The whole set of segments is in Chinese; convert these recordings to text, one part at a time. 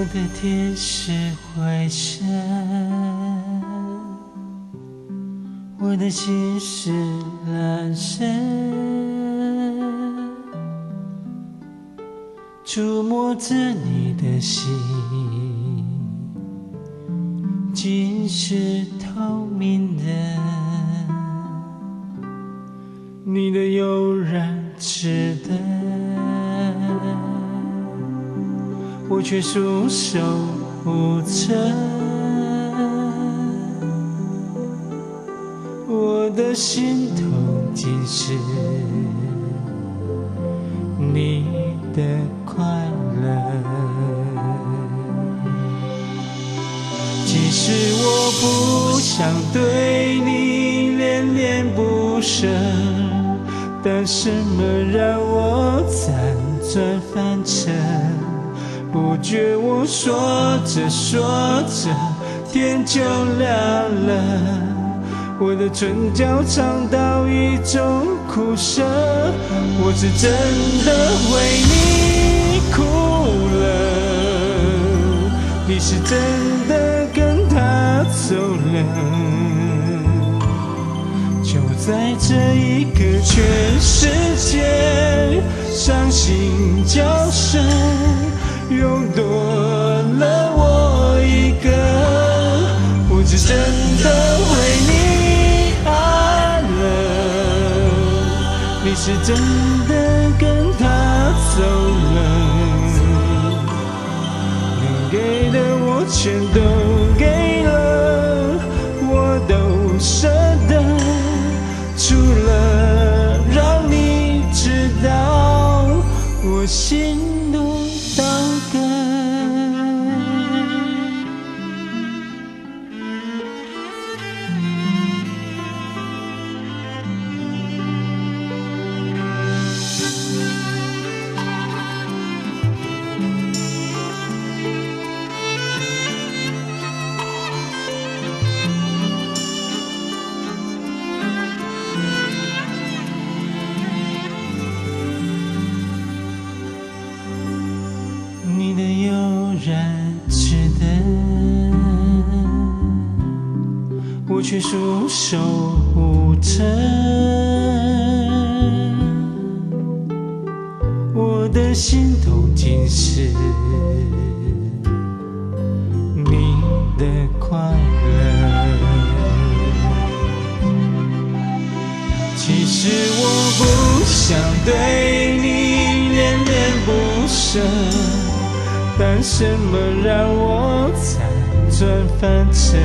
我的天使回声，我的心是阑珊，触摸着你的心，竟是透明的。你的悠然自得，我却束手无策。我的心头尽是你的快乐，即使我不想对你恋恋不舍，但什么让我辗转反侧？不觉我说着说着，天就亮了。我的唇角尝到一种苦涩，我是真的为你哭了，你是真的跟他走了。就在这一刻，全世界伤心叫声又多了我一个。我是真的为你爱了，你是真的跟他走了，能给的我全都给了，我都舍得，除了让你知道我心中刀割。你的悠然自得，我却束手无策。我的心头尽是你的快乐，其实我不想对你恋恋不舍，但什么让我辗转反侧？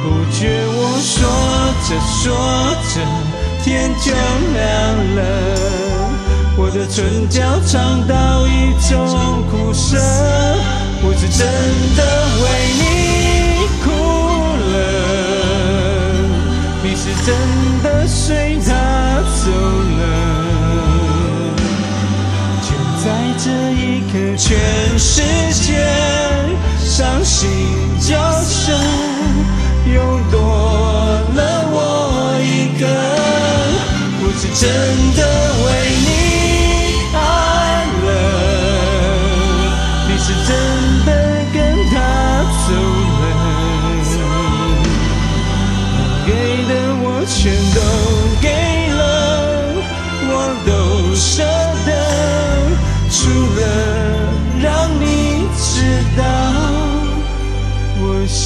不觉我说着说着，天就亮了。我的唇角尝到一种苦涩，我是真的为你哭了，你是真的随他走了。在这一刻，全世界伤心叫声又多了我一个。我是真的为你爱了，你是真的跟他走了，能给的我全都给了，我都舍得，除了让你知道我心